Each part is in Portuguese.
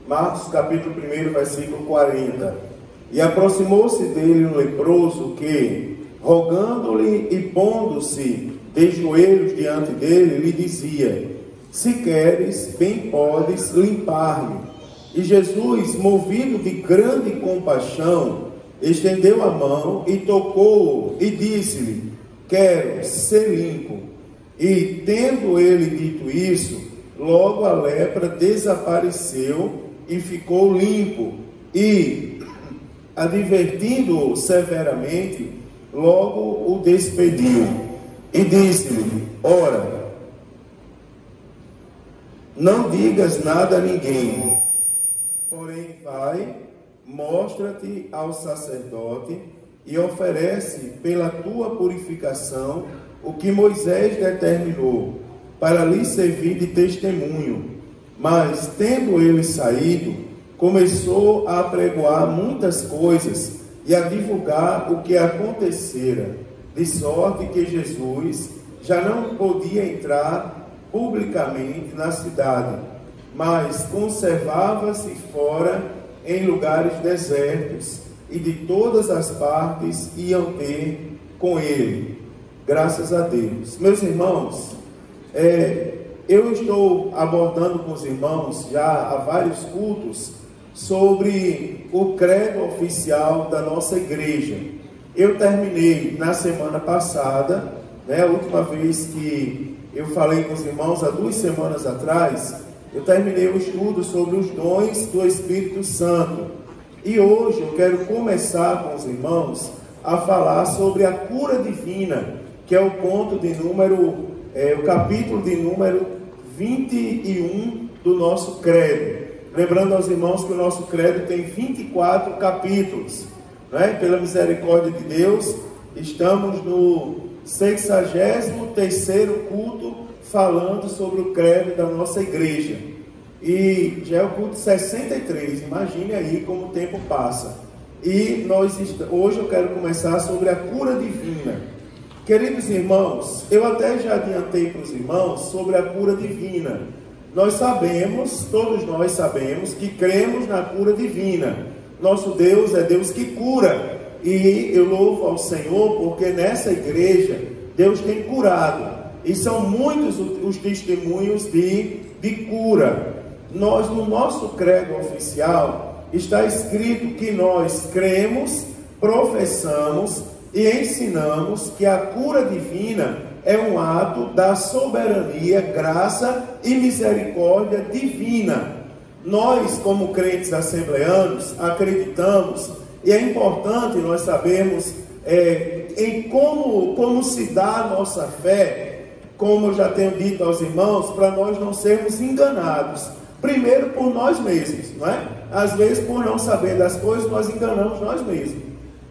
Marcos capítulo 1, versículo 40. E aproximou-se dele um leproso que, rogando-lhe e pondo-se de joelhos diante dele, lhe dizia: se queres, bem podes limpar-me. E Jesus, movido de grande compaixão, estendeu a mão e tocou-o e disse-lhe: quero ser limpo. E tendo ele dito isso, logo a lepra desapareceu e ficou limpo. E, advertindo-o severamente, logo o despediu. E disse-lhe: ora, não digas nada a ninguém, porém vai, mostra-te ao sacerdote e oferece pela tua purificação o que Moisés determinou, para lhe servir de testemunho. Mas, tendo ele saído, começou a apregoar muitas coisas e a divulgar o que acontecera, de sorte que Jesus já não podia entrar publicamente na cidade, mas conservava-se fora em lugares desertos, e de todas as partes iam ter com ele. Graças a Deus. Meus irmãos, eu estou abordando com os irmãos já há vários cultos sobre o credo oficial da nossa igreja. Eu terminei na semana passada, a última vez que eu falei com os irmãos, há 2 semanas atrás, eu terminei o estudo sobre os dons do Espírito Santo. E hoje eu quero começar com os irmãos a falar sobre a cura divina, que é o ponto de número, o capítulo de número 21 do nosso credo. Lembrando aos irmãos que o nosso credo tem 24 capítulos. Pela misericórdia de Deus, estamos no 63º culto falando sobre o credo da nossa igreja. E já é o culto 63, imagine aí como o tempo passa. E hoje eu quero começar sobre a cura divina. Queridos irmãos, eu até já adiantei para os irmãos sobre a cura divina. Nós sabemos, todos nós sabemos, que cremos na cura divina. Nosso Deus é Deus que cura. E eu louvo ao Senhor porque nessa igreja Deus tem curado. E são muitos os testemunhos de cura. No nosso credo oficial está escrito que nós cremos, professamos e ensinamos que a cura divina é um ato da soberania, graça e misericórdia divina. Nós, como crentes assembleanos, acreditamos, e é importante nós sabermos em como se dá a nossa fé, como eu já tenho dito aos irmãos, para nós não sermos enganados. Primeiro por nós mesmos, não é? Às vezes, por não saber das coisas, nós enganamos nós mesmos.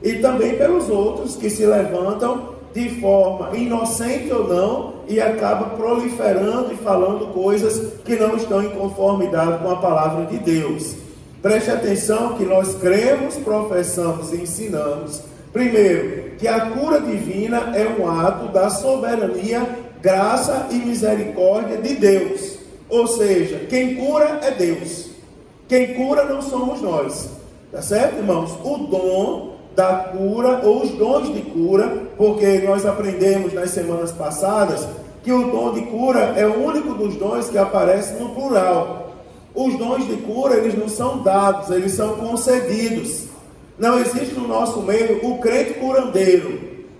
E também pelos outros que se levantam de forma inocente ou não e acabam proliferando e falando coisas que não estão em conformidade com a palavra de Deus. Preste atenção que nós cremos, professamos e ensinamos, primeiro, que a cura divina é um ato da soberania, graça e misericórdia de Deus. Ou seja, quem cura é Deus. Quem cura não somos nós. Tá certo, irmãos? O dom da cura, ou os dons de cura, porque nós aprendemos nas semanas passadas que o dom de cura é o único dos dons que aparece no plural. Os dons de cura, eles não são dados, eles são concedidos. Não existe no nosso meio o crente curandeiro,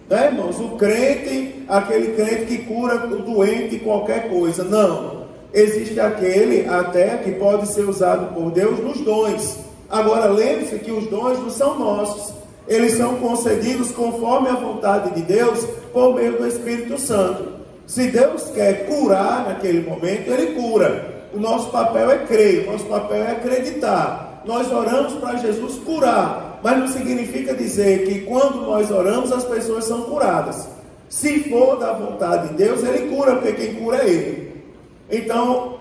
né, irmãos? O crente, aquele crente que cura o doente de qualquer coisa. Não. Existe aquele até que pode ser usado por Deus nos dons. Agora, lembre-se que os dons não são nossos. Eles são concedidos conforme a vontade de Deus por meio do Espírito Santo. Se Deus quer curar naquele momento, Ele cura. O nosso papel é crer, o nosso papel é acreditar. Nós oramos para Jesus curar, mas não significa dizer que quando nós oramos as pessoas são curadas. Se for da vontade de Deus, Ele cura, porque quem cura é Ele. Então,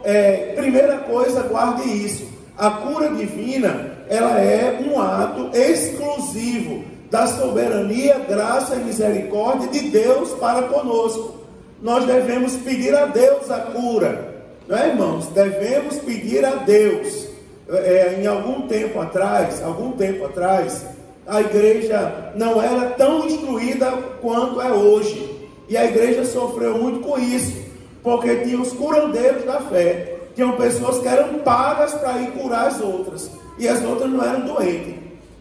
primeira coisa, guarde isso. A cura divina, ela é um ato exclusivo da soberania, graça e misericórdia de Deus para conosco. Nós devemos pedir a Deus a cura, não é, irmãos? Devemos pedir a Deus. em algum tempo atrás, a igreja não era tão instruída quanto é hoje. E a igreja sofreu muito com isso, porque tinha os curandeiros da fé. Tinham pessoas que eram pagas para ir curar as outras, e as outras não eram doentes.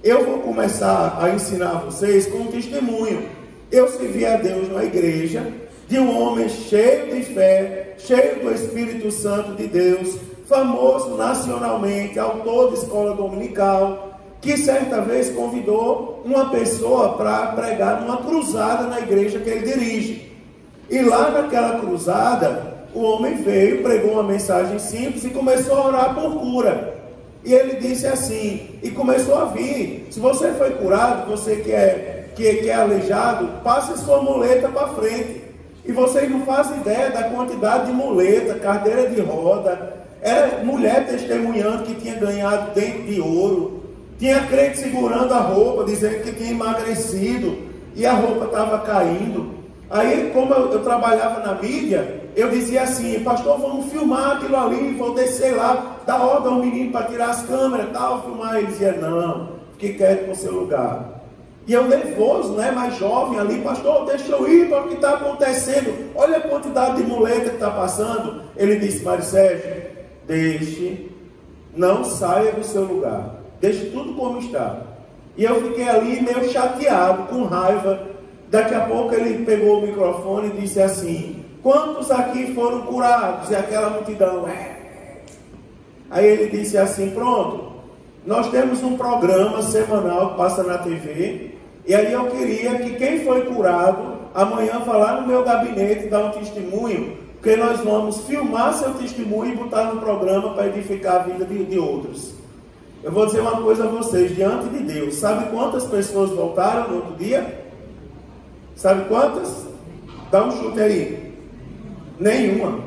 Eu vou começar a ensinar vocês com um testemunho. Eu servi a Deus na igreja, de um homem cheio de fé, cheio do Espírito Santo de Deus, famoso nacionalmente, autor de escola dominical, que certa vez convidou uma pessoa para pregar numa cruzada na igreja que ele dirige. E lá naquela cruzada, o homem veio, pregou uma mensagem simples e começou a orar por cura. E ele disse assim, e começou a vir: se você foi curado, você que é aleijado, passe sua muleta para frente. E vocês não fazem ideia da quantidade de muleta, cadeira de roda. Era mulher testemunhando que tinha ganhado dente de ouro. Tinha crente segurando a roupa, dizendo que tinha emagrecido e a roupa estava caindo. Aí, como eu trabalhava na mídia, eu dizia assim: pastor, vamos filmar aquilo ali, vou descer lá, dar ordem ao menino para tirar as câmeras e tal, filmar. Ele dizia: não, fique quieto no seu lugar. E eu nervoso, né, mais jovem ali: pastor, deixa eu ir para o que está acontecendo, olha a quantidade de muleta que está passando. Ele disse: Mário Sérgio, deixe, não saia do seu lugar, deixe tudo como está. E eu fiquei ali meio chateado, com raiva. Daqui a pouco ele pegou o microfone e disse assim: quantos aqui foram curados? E aquela multidão. Aí ele disse assim: pronto, nós temos um programa semanal que passa na TV, e aí eu queria que quem foi curado amanhã vá lá no meu gabinete dar um testemunho, porque nós vamos filmar seu testemunho e botar no programa para edificar a vida de outros. Eu vou dizer uma coisa a vocês, diante de Deus: sabe quantas pessoas voltaram no outro dia? Sabe quantas? Dá um chute aí. Nenhuma.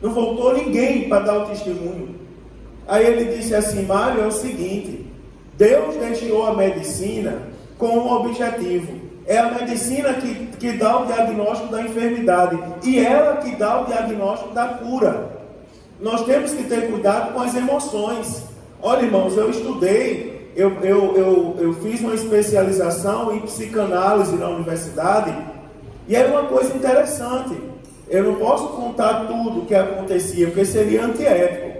Não voltou ninguém para dar o testemunho. Aí ele disse assim: Mário, é o seguinte, Deus deixou a medicina com um objetivo. É a medicina que dá o diagnóstico da enfermidade, e ela que dá o diagnóstico da cura. Nós temos que ter cuidado com as emoções. Olha, irmãos, eu estudei, eu fiz uma especialização em psicanálise na universidade, e era uma coisa interessante. Eu não posso contar tudo o que acontecia, porque seria antiético.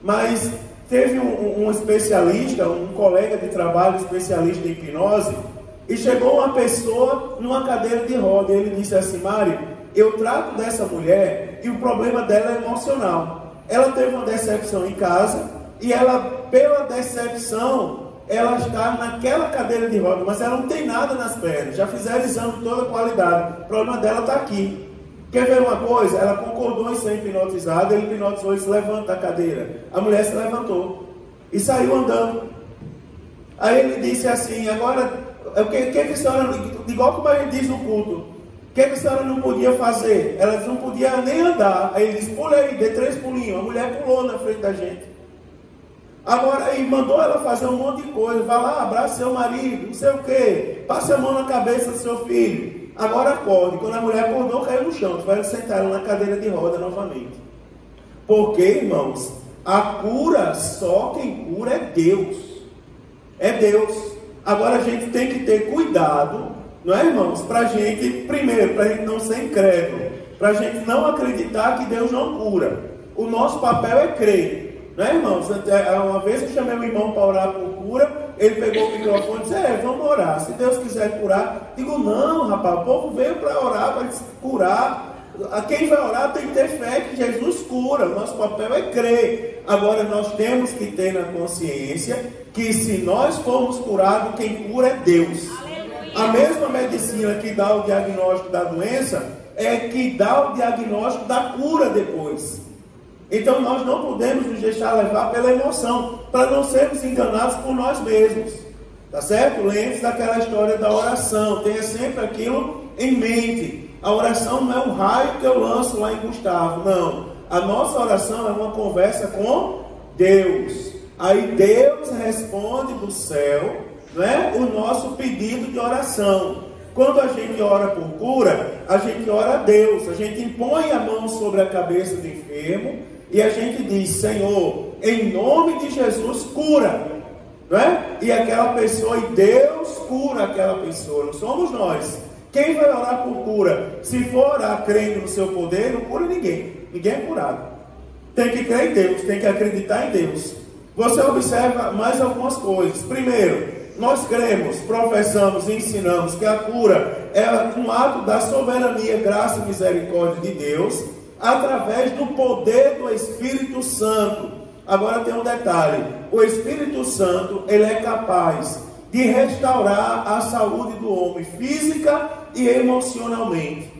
Mas teve um especialista, um colega de trabalho especialista em hipnose, e chegou uma pessoa numa cadeira de roda, e ele disse assim: Mário, eu trato dessa mulher e o problema dela é emocional. Ela teve uma decepção em casa, e ela, pela decepção, ela está naquela cadeira de roda, mas ela não tem nada nas pernas. Já fizeram exame de toda qualidade. O problema dela está aqui. Quer ver uma coisa? Ela concordou em ser hipnotizada, ele hipnotizou e se levanta da cadeira. A mulher se levantou e saiu andando. Aí ele disse assim: agora, o que a senhora, igual como a gente diz no culto, o que a senhora não podia fazer? Ela não podia nem andar. Aí ele disse: pula aí, dê 3 pulinhos. A mulher pulou na frente da gente. Agora, aí mandou ela fazer um monte de coisa. Vai lá, abraça seu marido, não sei o que, passe a mão na cabeça do seu filho. Agora acorde. Quando a mulher acordou, caiu no chão. Vai sentar ela na cadeira de roda novamente. Porque, irmãos, a cura, só quem cura é Deus. É Deus. Agora a gente tem que ter cuidado, não é, irmãos? Para a gente, primeiro, para a gente não ser incrédulo, para a gente não acreditar que Deus não cura. O nosso papel é crer. Não é, irmãos? Uma vez eu chamei meu irmão para orar por cura, ele pegou o microfone e disse: vamos orar, se Deus quiser curar. Digo: não, rapaz, o povo veio para orar, para curar. Quem vai orar tem que ter fé que Jesus cura. O nosso papel é crer. Agora nós temos que ter na consciência que se nós formos curados, quem cura é Deus. Aleluia. A mesma medicina que dá o diagnóstico da doença é que dá o diagnóstico da cura depois. Então nós não podemos nos deixar levar pela emoção, para não sermos enganados por nós mesmos. Tá certo? Lembre-se daquela história da oração. Tenha sempre aquilo em mente. A oração não é um raio que eu lanço lá em Gustavo. Não. A nossa oração é uma conversa com Deus. Aí Deus responde do céu, né, o nosso pedido de oração. Quando a gente ora por cura, a gente ora a Deus. A gente impõe a mão sobre a cabeça do enfermo e a gente diz: Senhor, em nome de Jesus, cura. Não é? E aquela pessoa, e Deus cura aquela pessoa, não somos nós. Quem vai orar por cura? Se for orar crendo no seu poder, não cura ninguém. Ninguém é curado. Tem que crer em Deus, tem que acreditar em Deus. Você observa mais algumas coisas. Primeiro, nós cremos, professamos e ensinamos que a cura é um ato da soberania, graça e misericórdia de Deus, através do poder do Espírito Santo. Agora tem um detalhe: o Espírito Santo, ele é capaz de restaurar a saúde do homem, física e emocionalmente.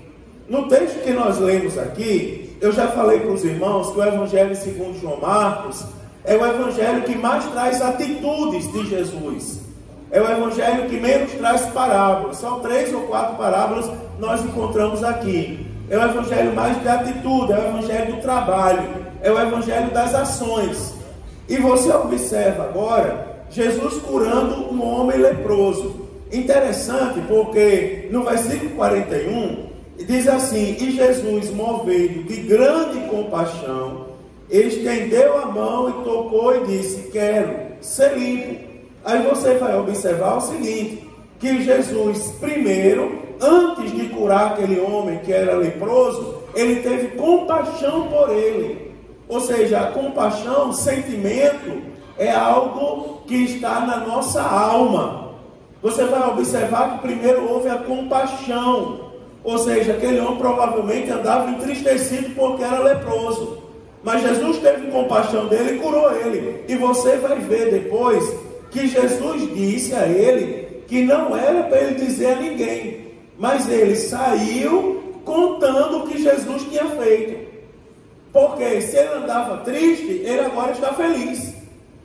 No texto que nós lemos aqui, eu já falei para os irmãos que o Evangelho segundo João Marcos é o Evangelho que mais traz atitudes de Jesus. É o Evangelho que menos traz parábolas. Só 3 ou 4 parábolas nós encontramos aqui. É o Evangelho mais de atitude, é o Evangelho do trabalho, é o Evangelho das ações. E você observa agora Jesus curando um homem leproso. Interessante, porque no versículo 41 diz assim: e Jesus, movido de grande compaixão, estendeu a mão e tocou e disse: quero ser limpo. Aí você vai observar o seguinte, que Jesus primeiro, antes de curar aquele homem que era leproso, ele teve compaixão por ele. Ou seja, a compaixão, sentimento, é algo que está na nossa alma. Você vai observar que primeiro houve a compaixão. Ou seja, aquele homem provavelmente andava entristecido porque era leproso. Mas Jesus teve compaixão dele e curou ele. E você vai ver depois que Jesus disse a ele que não era para ele dizer a ninguém. Mas ele saiu contando o que Jesus tinha feito. Porque se ele andava triste, ele agora está feliz.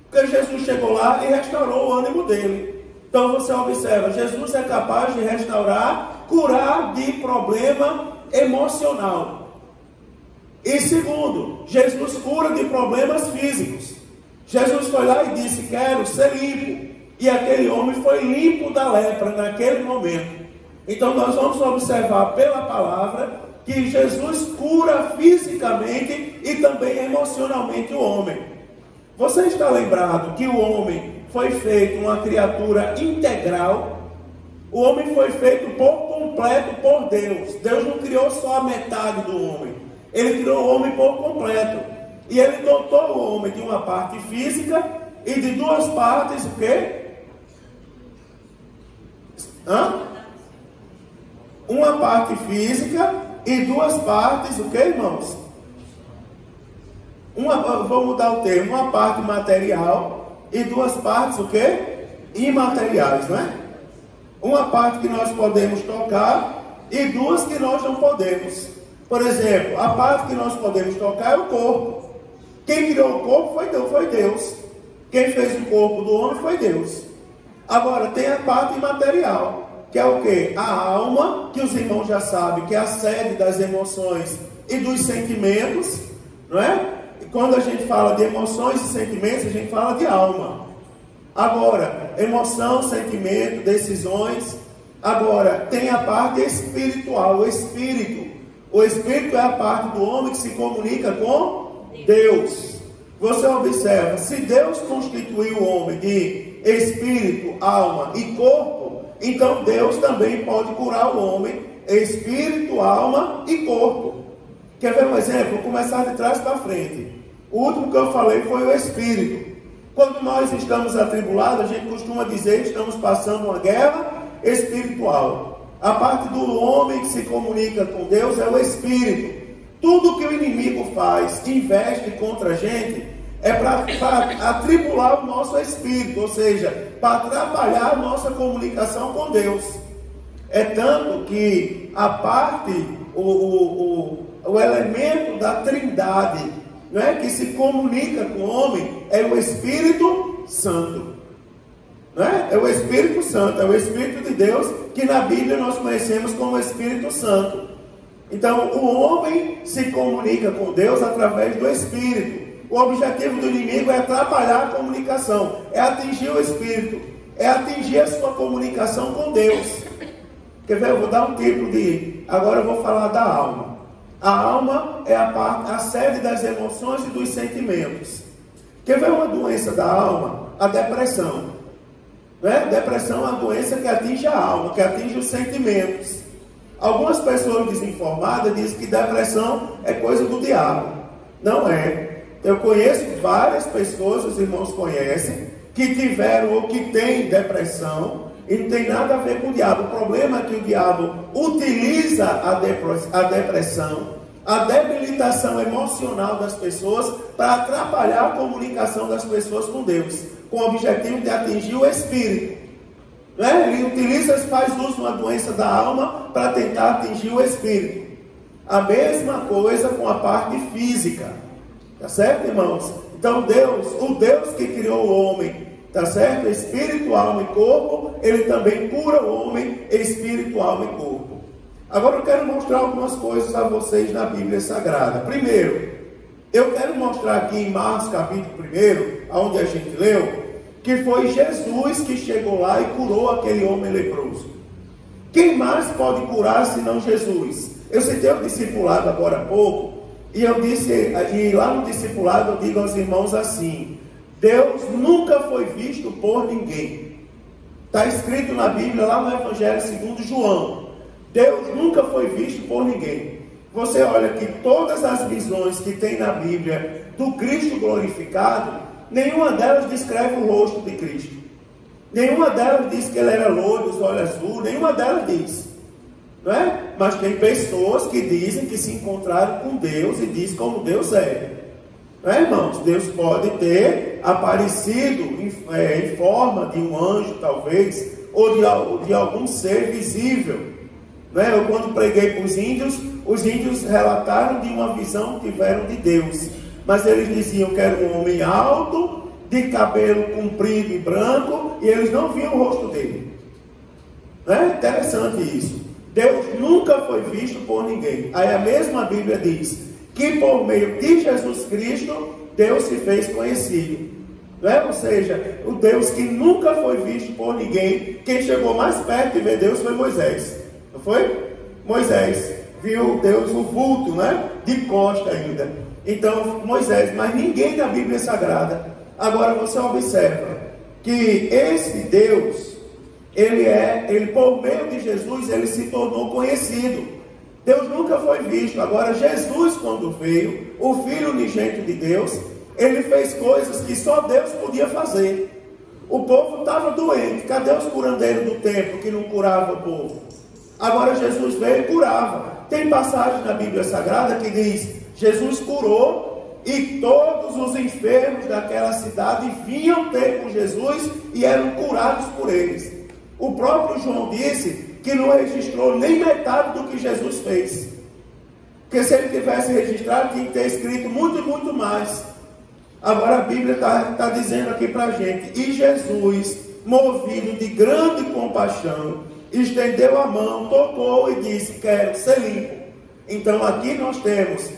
Porque Jesus chegou lá e restaurou o ânimo dele. Então você observa, Jesus é capaz de restaurar, curar de problema emocional. E segundo, Jesus cura de problemas físicos. Jesus foi lá e disse: quero ser limpo. E aquele homem foi limpo da lepra naquele momento. Então nós vamos observar pela palavra que Jesus cura fisicamente e também emocionalmente o homem. Você está lembrado que o homem foi feito uma criatura integral? O homem foi feito por completo por Deus. Deus não criou só a metade do homem. Ele criou o homem por completo. E ele dotou o homem de uma parte física e de duas partes, o quê? Uma parte física e duas partes, o que, irmãos? Vou mudar o termo: uma parte material e duas partes, o que? Imateriais, não é? Uma parte que nós podemos tocar e duas que nós não podemos. Por exemplo, a parte que nós podemos tocar é o corpo. Quem criou o corpo foi Deus. Quem fez o corpo do homem foi Deus. Agora, tem a parte imaterial, que é o quê? A alma, que os irmãos já sabem, que é a sede das emoções e dos sentimentos, não é? E quando a gente fala de emoções e sentimentos, a gente fala de alma. Agora, emoção, sentimento, decisões. Agora, tem a parte espiritual, o espírito. O espírito é a parte do homem que se comunica com Deus. Você observa, se Deus constituiu o homem de espírito, alma e corpo, então Deus também pode curar o homem, espírito, alma e corpo. Quer ver um exemplo? Vou começar de trás para frente. O último que eu falei foi o espírito. Quando nós estamos atribulados, a gente costuma dizer que estamos passando uma guerra espiritual. A parte do homem que se comunica com Deus é o espírito. Tudo que o inimigo faz, investe contra a gente, é para atribular o nosso espírito, ou seja, para atrapalhar a nossa comunicação com Deus. É tanto que a parte, o elemento da trindade, não é, que se comunica com o homem, é o Espírito Santo. Não é? É o Espírito Santo, é o Espírito de Deus, que na Bíblia nós conhecemos como Espírito Santo. Então, o homem se comunica com Deus através do Espírito. O objetivo do inimigo é atrapalhar a comunicação, é atingir o Espírito, é atingir a sua comunicação com Deus. Quer ver? Eu vou dar um tipo de... Agora eu vou falar da alma. A alma é a sede das emoções e dos sentimentos. Quer ver uma doença da alma? A depressão. Né? Depressão é uma doença que atinge a alma, que atinge os sentimentos. Algumas pessoas desinformadas dizem que depressão é coisa do diabo. Não é. Eu conheço várias pessoas, os irmãos conhecem, que tiveram ou que têm depressão, e não tem nada a ver com o diabo. O problema é que o diabo utiliza a depressão, a debilitação emocional das pessoas, para atrapalhar a comunicação das pessoas com Deus, com o objetivo de atingir o espírito. Né? Ele utiliza, faz uso de uma doença da alma para tentar atingir o espírito. A mesma coisa com a parte física. Tá certo, irmãos? Então Deus, o Deus que criou o homem, tá certo? Espírito, alma e corpo, ele também cura o homem, espírito, alma e corpo. Agora eu quero mostrar algumas coisas a vocês na Bíblia Sagrada. Primeiro, eu quero mostrar aqui em Marcos capítulo 1, onde a gente leu, que foi Jesus que chegou lá e curou aquele homem leproso. Quem mais pode curar senão Jesus? Eu citei o discipulado agora há pouco, e eu disse, e lá no discipulado eu digo aos irmãos assim: Deus nunca foi visto por ninguém. Está escrito na Bíblia, lá no Evangelho segundo João. Deus nunca foi visto por ninguém. Você olha que todas as visões que tem na Bíblia do Cristo glorificado, nenhuma delas descreve o rosto de Cristo. Nenhuma delas diz que ele era loiro, os olhos azuis, nenhuma delas diz. Não é? Mas tem pessoas que dizem que se encontraram com Deus e diz como Deus é. Não é, irmãos? Deus pode ter aparecido em forma de um anjo, talvez, ou de algum ser visível. Não é? Eu, quando preguei para os índios relataram de uma visão que tiveram de Deus. Mas eles diziam que era um homem alto, de cabelo comprido e branco, e eles não viam o rosto dele. Não é interessante isso. Deus nunca foi visto por ninguém. Aí a mesma Bíblia diz que por meio de Jesus Cristo, Deus se fez conhecido. Não é? Ou seja, o Deus que nunca foi visto por ninguém, quem chegou mais perto de ver Deus foi Moisés. Não foi? Moisés viu Deus, o vulto, né? De costa ainda. Então, Moisés, mas ninguém na Bíblia Sagrada. Agora você observa que esse Deus, ele por meio de Jesus, ele se tornou conhecido. Deus nunca foi visto. Agora Jesus, quando veio, o Filho unigênito de Deus, ele fez coisas que só Deus podia fazer. O povo estava doente. Cadê os curandeiros do templo que não curavam o povo? Agora Jesus veio e curava. Tem passagem na Bíblia Sagrada que diz: Jesus curou e todos os enfermos daquela cidade vinham ter com Jesus e eram curados por eles. O próprio João disse que não registrou nem metade do que Jesus fez. Porque se ele tivesse registrado, tinha que ter escrito muito e muito mais. Agora a Bíblia está dizendo aqui para a gente: e Jesus, movido de grande compaixão, estendeu a mão, tocou e disse: quero ser limpo. Então aqui nós temos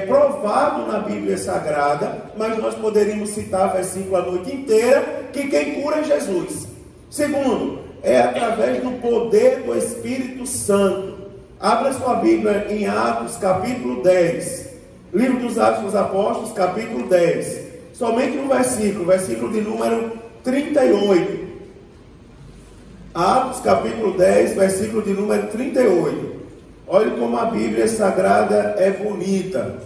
provado na Bíblia Sagrada, mas nós poderíamos citar versículo a noite inteira, que quem cura é Jesus. Segundo, é através do poder do Espírito Santo. Abra sua Bíblia em Atos capítulo 10, livro dos Atos dos Apóstolos capítulo 10, somente um versículo de número 38. Atos capítulo 10, versículo de número 38. Olhe como a Bíblia Sagrada é bonita.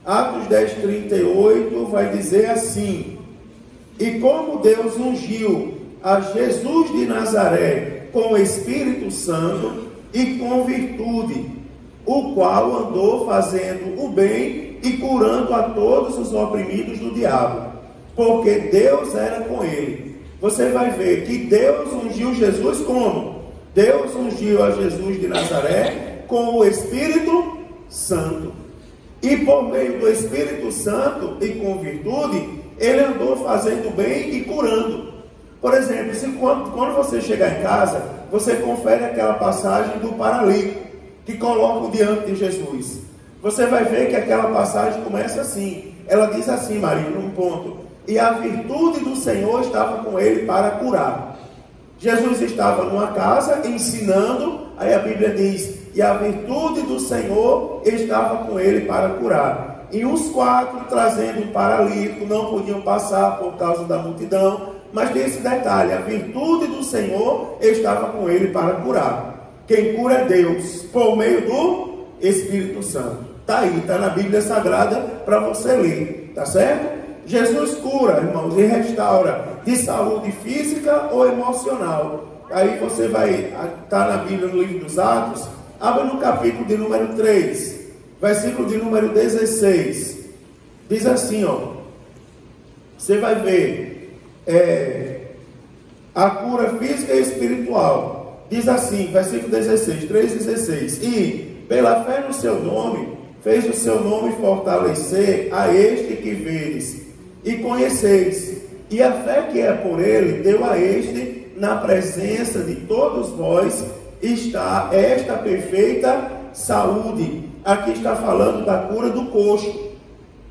Atos 10, 38 vai dizer assim: e como Deus ungiu a Jesus de Nazaré com o Espírito Santo e com virtude, o qual andou fazendo o bem e curando a todos os oprimidos do diabo, porque Deus era com ele. Você vai ver que Deus ungiu Jesus como? Deus ungiu a Jesus de Nazaré com o Espírito Santo. E por meio do Espírito Santo e com virtude, ele andou fazendo bem e curando. Por exemplo, quando você chegar em casa, você confere aquela passagem do paralítico que coloca diante de Jesus. Você vai ver que aquela passagem começa assim. Ela diz assim, Maria, num ponto: e a virtude do Senhor estava com ele para curar. Jesus estava numa casa ensinando, aí a Bíblia diz: e a virtude do Senhor estava com ele para curar. E os 4, trazendo um paralítico, não podiam passar por causa da multidão, mas tem esse detalhe: a virtude do Senhor estava com ele para curar. Quem cura é Deus, por meio do Espírito Santo. Está aí, está na Bíblia Sagrada para você ler, tá certo? Jesus cura, irmãos, e restaura de saúde física ou emocional. Aí você vai, está na Bíblia, no livro dos Atos, abra no capítulo de número 3, versículo de número 16. Diz assim, ó, você vai ver a cura física e espiritual. Diz assim, versículo 16, 3,16. E, pela fé no seu nome, fez o seu nome fortalecer a este que vedes e conheceis. E a fé que é por ele, deu a este, na presença de todos vós, está esta perfeita saúde. Aqui está falando da cura do coxo,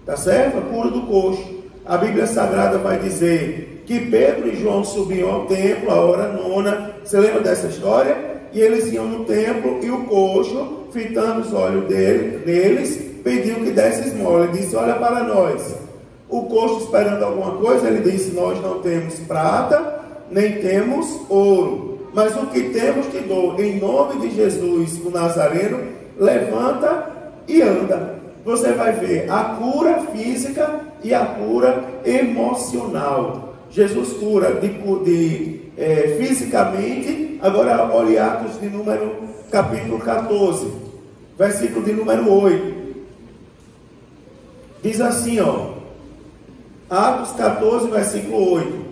tá certo? A cura do coxo. A Bíblia Sagrada vai dizer que Pedro e João subiam ao templo, a hora nona. Você lembra dessa história? E eles iam no templo e o coxo, fitando os olhos deles, pediu que desse esmola. Ele disse: olha para nós. O coxo, esperando alguma coisa, ele disse: nós não temos prata, nem temos ouro, mas o que temos te dou. Em nome de Jesus, o Nazareno, levanta e anda. Você vai ver a cura física e a cura emocional. Jesus cura fisicamente. Agora olhe Atos de número capítulo 14, versículo de número 8. Diz assim, ó, Atos 14, versículo 8.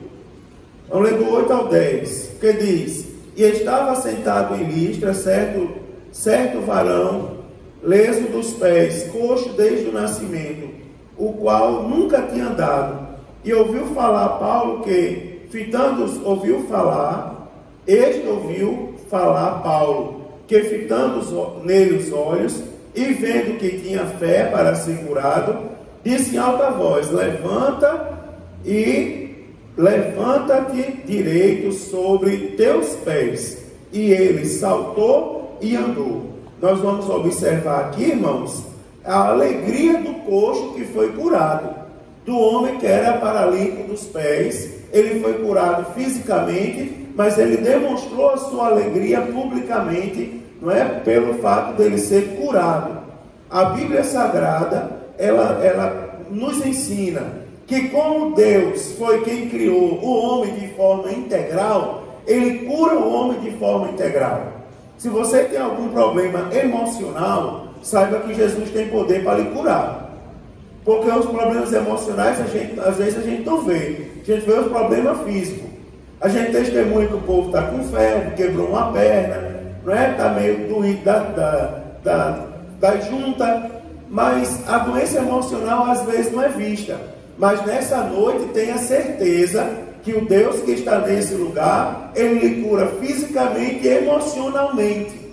Vamos ler do 8 ao 10, que diz: e estava sentado em Listra certo varão, leso dos pés, coxo desde o nascimento, o qual nunca tinha andado. E ouviu falar Paulo que, fitando-os, ouviu falar Paulo, que fitando nele os olhos, e vendo que tinha fé para ser curado, disse em alta voz: levanta-te direito sobre teus pés. E ele saltou e andou. Nós vamos observar aqui, irmãos, a alegria do coxo que foi curado, do homem que era paralítico dos pés. Ele foi curado fisicamente, mas ele demonstrou a sua alegria publicamente, não é? Pelo fato dele ser curado. A Bíblia Sagrada, ela nos ensina que, como Deus foi quem criou o homem de forma integral, ele cura o homem de forma integral. Se você tem algum problema emocional, saiba que Jesus tem poder para lhe curar. Porque os problemas emocionais, às vezes a gente não vê. A gente vê os problemas físicos. A gente testemunha que o povo está com febre, quebrou uma perna, não é? Está meio doído da junta. Mas a doença emocional às vezes não é vista. Mas nessa noite tenha certeza que o Deus que está nesse lugar, ele lhe cura fisicamente e emocionalmente.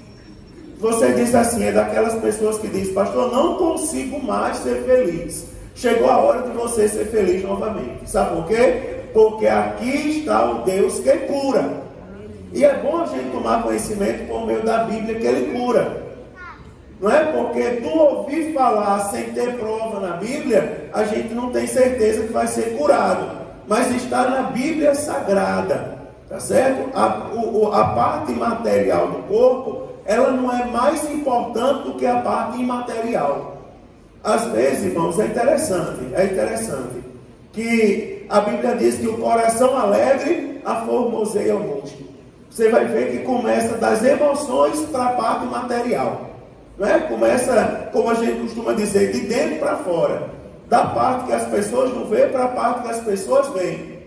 Você diz assim, é daquelas pessoas que diz: pastor, não consigo mais ser feliz. Chegou a hora de você ser feliz novamente. Sabe por quê? Porque aqui está o Deus que cura. E é bom a gente tomar conhecimento por meio da Bíblia que ele cura. Não é? Porque tu ouvir falar sem ter prova na Bíblia, a gente não tem certeza que vai ser curado. Mas está na Bíblia Sagrada, tá certo? A parte material do corpo, ela não é mais importante do que a parte imaterial. Às vezes, irmãos, é interessante que a Bíblia diz que o coração alegre aformoseia o rosto. Você vai ver que começa das emoções para a parte material. Não é? Começa, como a gente costuma dizer, de dentro para fora. Da parte que as pessoas não veem para a parte que as pessoas veem.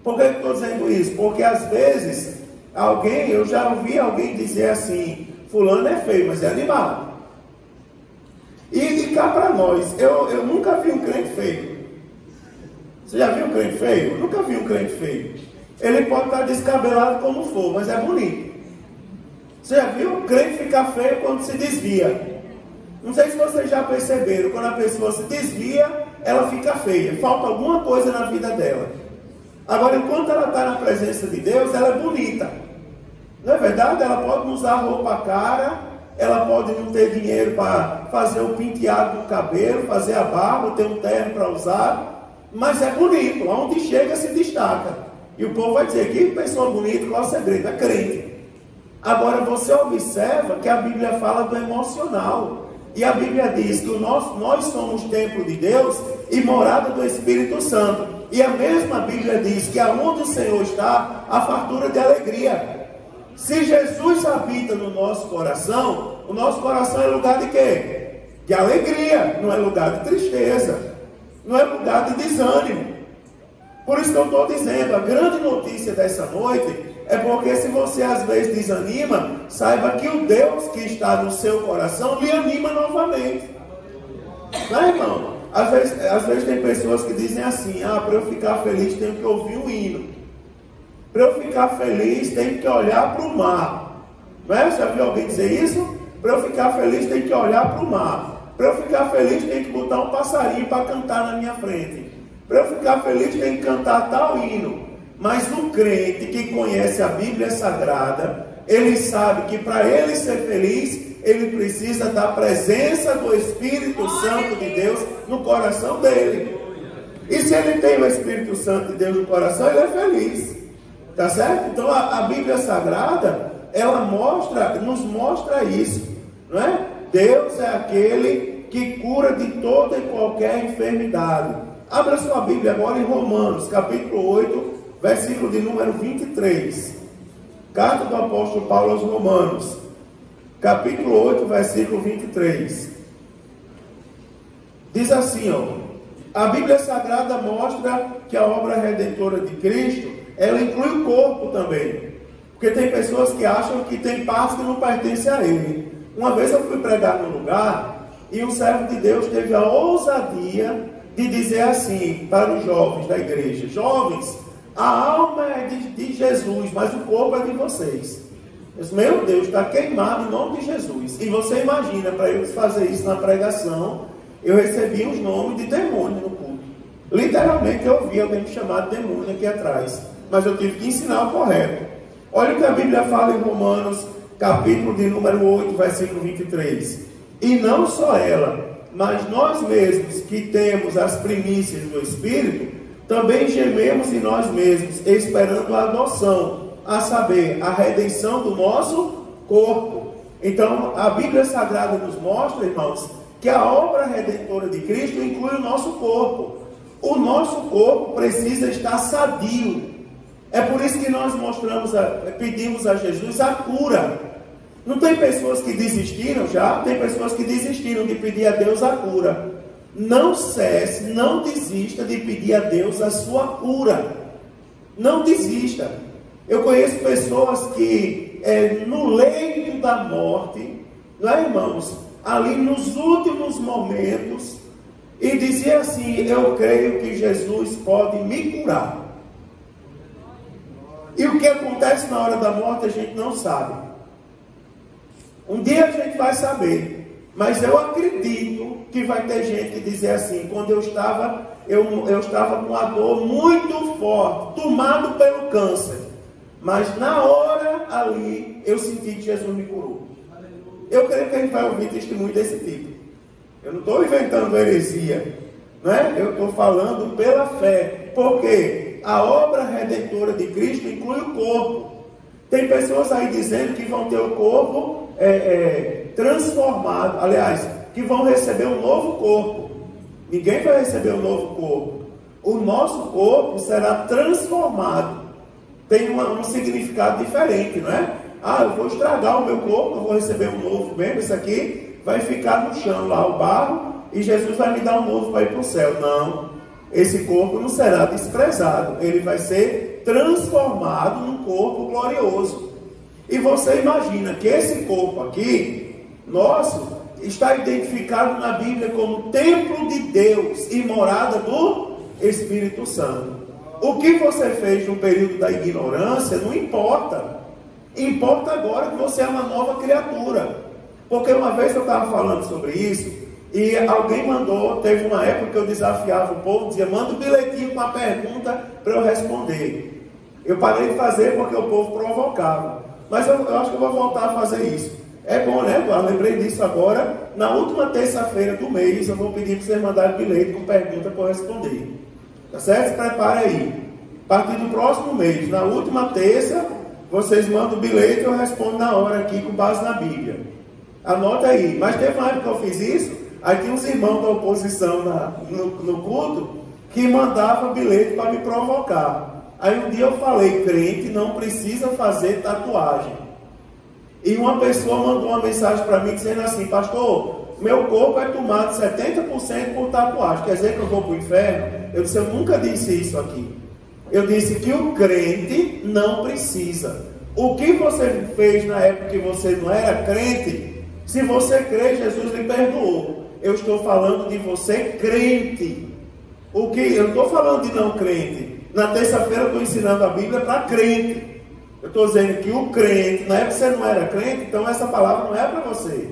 Por que eu estou dizendo isso? Porque às vezes, eu já ouvi alguém dizer assim: fulano é feio, mas é animado. E cá para nós, eu nunca vi um crente feio. Você já viu um crente feio? Eu nunca vi um crente feio. Ele pode estar descabelado como for, mas é bonito. Você já viu um crente ficar feio quando se desvia? Não sei se vocês já perceberam, quando a pessoa se desvia, ela fica feia. Falta alguma coisa na vida dela. Agora, enquanto ela está na presença de Deus, ela é bonita. Não é verdade? Ela pode usar roupa cara, ela pode não ter dinheiro para fazer o penteado do cabelo, fazer a barba, ter um terno para usar, mas é bonito, aonde chega se destaca. E o povo vai dizer, que pessoa bonita, qual é o segredo? É crente. Agora você observa que a Bíblia fala do emocional. E a Bíblia diz que nós somos templo de Deus e morada do Espírito Santo. E a mesma Bíblia diz que aonde o Senhor está, há fartura de alegria. Se Jesus habita no nosso coração, o nosso coração é lugar de quê? De alegria, não é lugar de tristeza, não é lugar de desânimo. Por isso que eu estou dizendo, a grande notícia dessa noite é porque se você às vezes desanima, saiba que o Deus que está no seu coração lhe anima novamente. Não é, irmão? Às vezes tem pessoas que dizem assim, para eu ficar feliz tenho que ouvir um hino. Para eu ficar feliz tenho que olhar para o mar. Não é? Já viu alguém dizer isso? Para eu ficar feliz tenho que olhar para o mar. Para eu ficar feliz tenho que botar um passarinho para cantar na minha frente. Para eu ficar feliz tenho que cantar tal hino. Mas o crente que conhece a Bíblia Sagrada, ele sabe que para ele ser feliz, ele precisa da presença do Espírito Santo de Deus no coração dele. E se ele tem o Espírito Santo de Deus no coração, ele é feliz. Tá certo? Então a Bíblia Sagrada, ela nos mostra isso. Não é? Deus é aquele que cura de toda e qualquer enfermidade. Abra sua Bíblia agora em Romanos, capítulo 8, versículo de número 23. Carta do apóstolo Paulo aos Romanos, capítulo 8, versículo 23. Diz assim, a Bíblia Sagrada mostra que a obra redentora de Cristo, ela inclui o corpo também. Porque tem pessoas que acham que tem partes que não pertencem a ele. Uma vez eu fui pregar num lugar, e um servo de Deus teve a ousadia de dizer assim para os jovens da igreja: jovens, a alma é de Jesus, mas o corpo é de vocês. Eu disse, meu Deus, está queimado em nome de Jesus. E você imagina, para eu fazer isso na pregação, eu recebi os nomes de demônio no culto. Literalmente eu ouvi alguém me chamar de demônio aqui atrás. Mas eu tive que ensinar o correto. Olha o que a Bíblia fala em Romanos, capítulo de número 8, versículo 23. E não só ela, mas nós mesmos que temos as primícias do Espírito, também gememos em nós mesmos, esperando a adoção, a saber, a redenção do nosso corpo. Então, a Bíblia Sagrada nos mostra, irmãos, que a obra redentora de Cristo inclui o nosso corpo. O nosso corpo precisa estar sadio. É por isso que nós pedimos a Jesus a cura. Não tem pessoas que desistiram já? Tem pessoas que desistiram de pedir a Deus a cura. Não cesse, não desista de pedir a Deus a sua cura. Não desista. Eu conheço pessoas que no leito da morte, não é, irmãos? Ali nos últimos momentos, e dizia assim: eu creio que Jesus pode me curar. E o que acontece na hora da morte a gente não sabe. Um dia a gente vai saber. Mas eu acredito que vai ter gente que dizer assim: quando eu estava com uma dor muito forte, tomado pelo câncer, mas na hora ali eu senti que Jesus me curou. Eu creio que a gente vai ouvir testemunho desse tipo. Eu não estou inventando heresia, né? Eu estou falando pela fé, porque a obra redentora de Cristo inclui o corpo. Tem pessoas aí dizendo que vão ter o corpo transformado, aliás, que vão receber um novo corpo. Ninguém vai receber um novo corpo. O nosso corpo será transformado. Tem um significado diferente, não é? Eu vou estragar o meu corpo, eu vou receber um novo mesmo. Isso aqui vai ficar no chão lá, o barro, e Jesus vai me dar um novo para ir para o céu. Não, esse corpo não será desprezado. Ele vai ser transformado num corpo glorioso. E você imagina que esse corpo aqui, nosso, está identificado na Bíblia como templo de Deus e morada do Espírito Santo. O que você fez no período da ignorância não importa. Importa agora que você é uma nova criatura. Porque uma vez eu estava falando sobre isso, e alguém mandou, teve uma época que eu desafiava o povo, dizia: manda um bilhetinho com a pergunta para eu responder. Eu parei de fazer porque o povo provocava. Mas eu acho que eu vou voltar a fazer isso. É bom, né, Eduardo? Lembrei disso agora. Na última terça-feira do mês, eu vou pedir para vocês mandarem bilhete com pergunta para eu responder. Tá certo? Se prepare aí. A partir do próximo mês, na última terça, vocês mandam o bilhete e eu respondo na hora aqui com base na Bíblia. Anota aí. Mas teve uma época que eu fiz isso, aí tinha uns irmãos da oposição no culto que mandavam bilhete para me provocar. Aí um dia eu falei, crente não precisa fazer tatuagem. E uma pessoa mandou uma mensagem para mim dizendo assim, pastor, meu corpo é tomado 70% por tatuagem, quer dizer que eu vou para o inferno? Eu disse, eu nunca disse isso aqui. Eu disse que o crente não precisa. O que você fez na época que você não era crente, se você crê, Jesus lhe perdoou. Eu estou falando de você crente. O que eu estou falando de não crente. Na terça-feira eu estou ensinando a Bíblia para crente. Eu estou dizendo que o crente, na época que você não era crente, então essa palavra não é para você.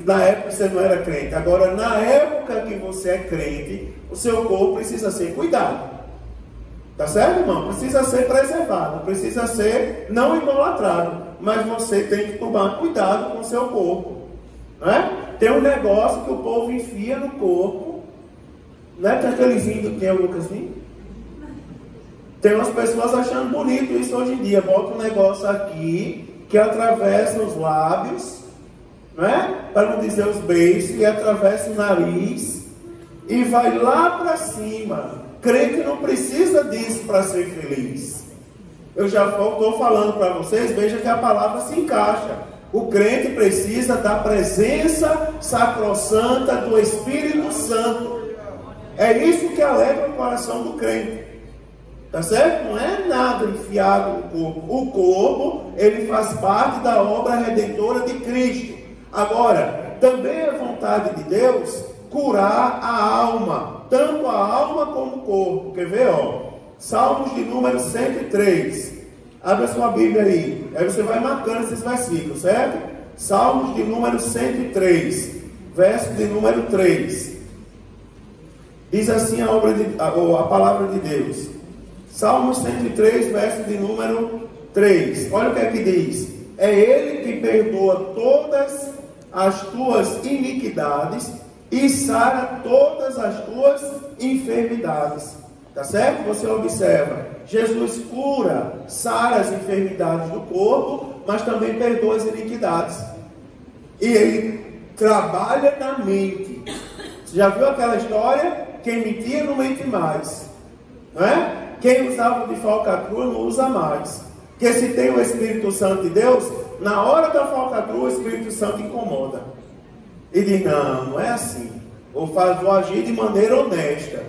Na época que você não era crente. Agora, na época que você é crente, o seu corpo precisa ser cuidado. Tá certo, irmão? Precisa ser preservado, precisa ser não idolatrado, mas você tem que tomar cuidado com o seu corpo, não é? Tem um negócio que o povo enfia no corpo, não é que aqueles índios tem alguma coisa assim? Tem umas pessoas achando bonito isso hoje em dia, bota um negócio aqui que atravessa os lábios, não é? Para não dizer os beiços, e atravessa o nariz e vai lá para cima. Crente não precisa disso para ser feliz. Eu já estou falando para vocês, veja que a palavra se encaixa. O crente precisa da presença sacrossanta do Espírito Santo. É isso que alegra o coração do crente. Tá certo? Não é nada enfiado no corpo. O corpo, ele faz parte da obra redentora de Cristo. Agora, também é vontade de Deus curar a alma, tanto a alma como o corpo. Quer ver, ó? Salmos de número 103. Abre a sua Bíblia aí. Aí você vai marcando esses versículos, certo? Salmos de número 103, verso de número 3. Diz assim a palavra de Deus. Salmos 103, verso de número 3. Olha o que é que diz. É Ele que perdoa todas as tuas iniquidades e sara todas as tuas enfermidades. Tá certo? Você observa, Jesus cura, sara as enfermidades do corpo, mas também perdoa as iniquidades. E Ele trabalha na mente. Você já viu aquela história? Quem mentia não mente mais, não é? Quem usava de falcatrua não usa mais. Porque se tem o Espírito Santo de Deus, na hora da falcatrua o Espírito Santo incomoda e diz, não é assim. Vou agir de maneira honesta,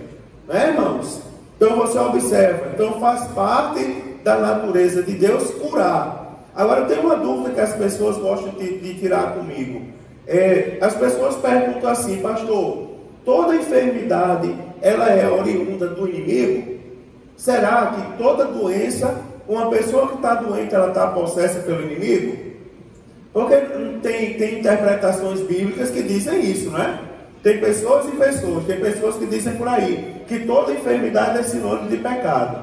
não é, irmãos? Então você observa, então faz parte da natureza de Deus curar. Agora tem uma dúvida que as pessoas gostam de tirar comigo. As pessoas perguntam assim, pastor, toda enfermidade ela é oriunda do inimigo? Será que toda doença, uma pessoa que está doente, ela está possessa pelo inimigo? Porque tem interpretações bíblicas que dizem isso, não é? Tem pessoas e pessoas, tem pessoas que dizem por aí que toda enfermidade é sinônimo de pecado.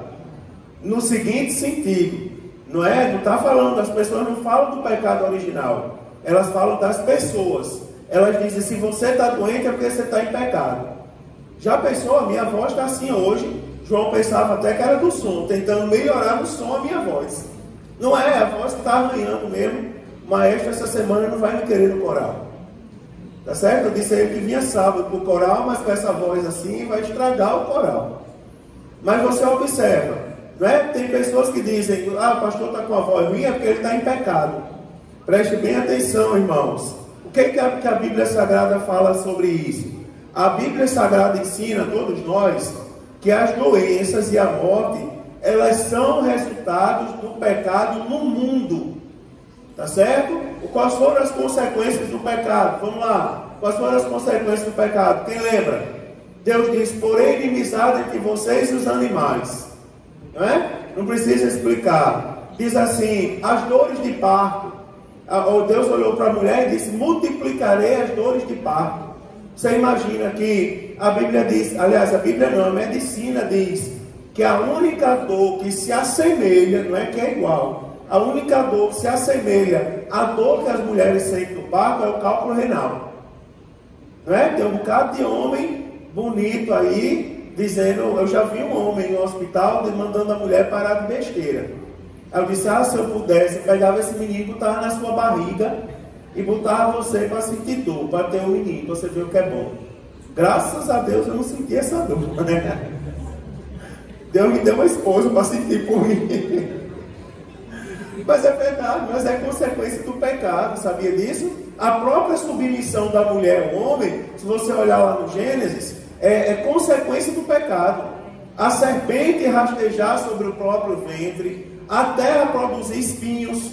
No seguinte sentido, não é? Não está falando, as pessoas não falam do pecado original, elas falam das pessoas. Elas dizem, se você está doente é porque você está em pecado. Já pensou? A minha voz está assim hoje. João pensava até que era do som, tentando melhorar no som a minha voz. Não é, a voz que está arranhando mesmo. O maestro essa semana não vai me querer no coral. Tá certo? Eu disse a ele que vinha sábado para o coral, mas com essa voz assim vai estragar o coral. Mas você observa, não é? Tem pessoas que dizem, o pastor está com a voz ruim é porque ele está em pecado. Preste bem atenção, irmãos. O que a Bíblia Sagrada fala sobre isso? A Bíblia Sagrada ensina a todos nós que as doenças e a morte, elas são resultados do pecado no mundo. Tá certo? Quais foram as consequências do pecado? Vamos lá. Quais foram as consequências do pecado? Quem lembra? Deus diz, porém inimizade entre vocês e os animais. Não é? Não precisa explicar. Diz assim, as dores de parto. Deus olhou para a mulher e disse, multiplicarei as dores de parto. Você imagina que a Bíblia diz, aliás, a Bíblia não, a medicina diz que a única dor que se assemelha, não é que é igual, a única dor que se assemelha à dor que as mulheres sentem no parto é o cálculo renal. Não é? Tem um bocado de homem bonito aí, dizendo, eu já vi um homem no hospital mandando a mulher parar de besteira. Eu disse, se eu pudesse, eu pegava esse menino, botava na sua barriga e botava você para sentir dor, para ter um menino, para você ver o que é bom. Graças a Deus eu não senti essa dor, né? Deus me deu uma esposa para sentir por mim. Mas é verdade, mas é consequência do pecado, sabia disso? A própria submissão da mulher ao homem, se você olhar lá no Gênesis, é consequência do pecado. A serpente rastejar sobre o próprio ventre, a terra produzir espinhos.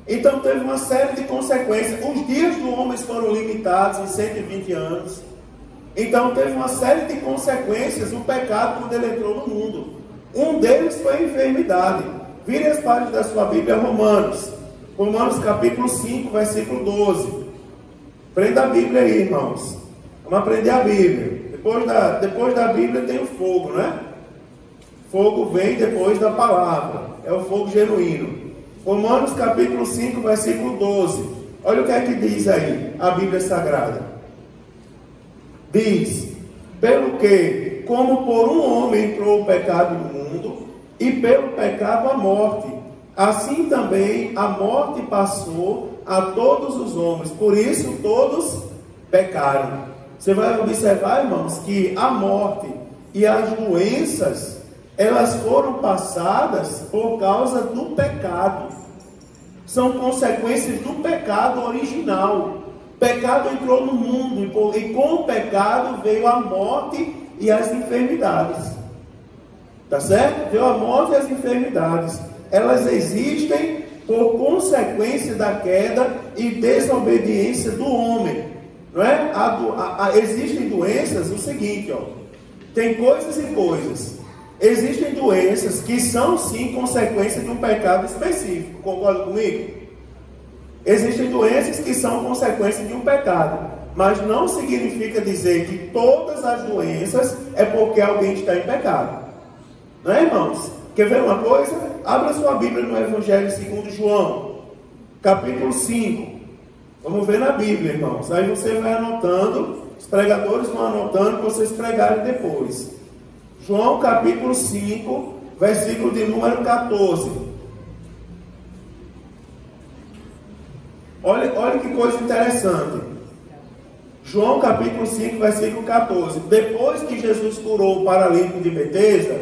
Então teve uma série de consequências. Os dias do homem foram limitados em 120 anos. Então teve uma série de consequências do pecado quando ele entrou no mundo. Um deles foi a enfermidade. Vire as páginas da sua Bíblia, Romanos. Romanos capítulo 5, versículo 12. Prenda a Bíblia aí, irmãos. Vamos aprender a Bíblia. Depois da Bíblia tem o fogo, né? Fogo vem depois da palavra. É o fogo genuíno. Romanos capítulo 5, versículo 12. Olha o que é que diz aí, a Bíblia Sagrada. Diz, pelo que, como por um homem entrou o pecado no mundo, e pelo pecado a morte, assim também a morte passou a todos os homens, por isso todos pecaram. Você vai observar, irmãos, que a morte e as doenças, elas foram passadas por causa do pecado. São consequências do pecado original. O pecado entrou no mundo e com o pecado veio a morte e as enfermidades. Tá certo? Veio a morte e as enfermidades. Elas existem por consequência da queda e desobediência do homem. Não é? Existem doenças, o seguinte, tem coisas e coisas. Existem doenças que são sim consequência de um pecado específico. Concorda comigo? Existem doenças que são consequência de um pecado, mas não significa dizer que todas as doenças é porque alguém está em pecado. Não é, irmãos? Quer ver uma coisa? Abra sua Bíblia no Evangelho segundo João, capítulo 5. Vamos ver na Bíblia, irmãos. Aí você vai anotando, os pregadores vão anotando para vocês pregarem depois. João capítulo 5, versículo de número 14. Olha que coisa interessante. João capítulo 5, versículo 14. Depois que Jesus curou o paralítico de Betesda,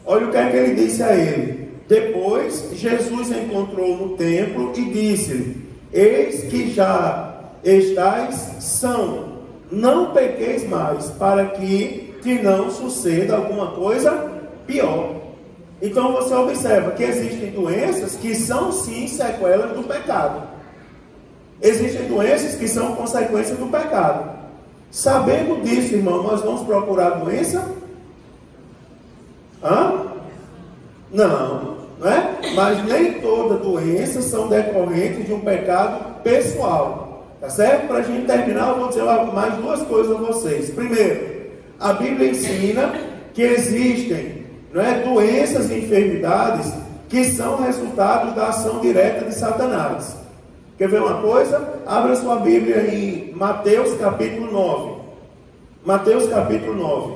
olha o que é que ele disse a ele. Depois, Jesus encontrou no templo e disse-lhe, eis que já estáis são, não pequeis mais, para que não suceda alguma coisa pior. Então você observa que existem doenças que são sim sequelas do pecado. Existem doenças que são consequência do pecado. Sabendo disso, irmão, nós vamos procurar doença? Não é? Mas nem toda doença são decorrentes de um pecado pessoal. Tá certo? Para a gente terminar, eu vou dizer mais duas coisas a vocês. Primeiro, a Bíblia ensina que existem, doenças e enfermidades que são resultados da ação direta de Satanás. Quer ver uma coisa? Abra sua Bíblia em Mateus capítulo 9. Mateus capítulo 9.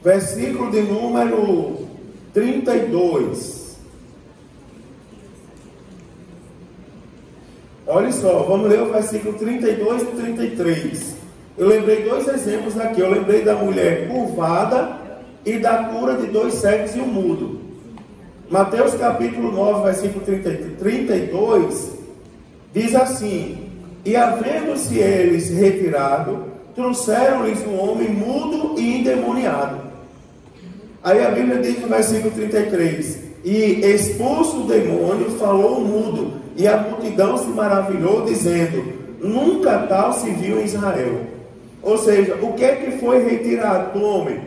Versículo de número 32. Olha só, vamos ler o versículo 32 e 33. Eu lembrei dois exemplos aqui. Eu lembrei da mulher curvada e da cura de 2 cegos e um mudo. Mateus capítulo 9, versículo 32, diz assim, e havendo-se eles retirado, trouxeram-lhes um homem mudo e endemoniado. Aí a Bíblia diz no versículo 33, e expulso o demônio, falou o mudo, e a multidão se maravilhou, dizendo, nunca tal se viu em Israel. Ou seja, o que é que foi retirado do homem?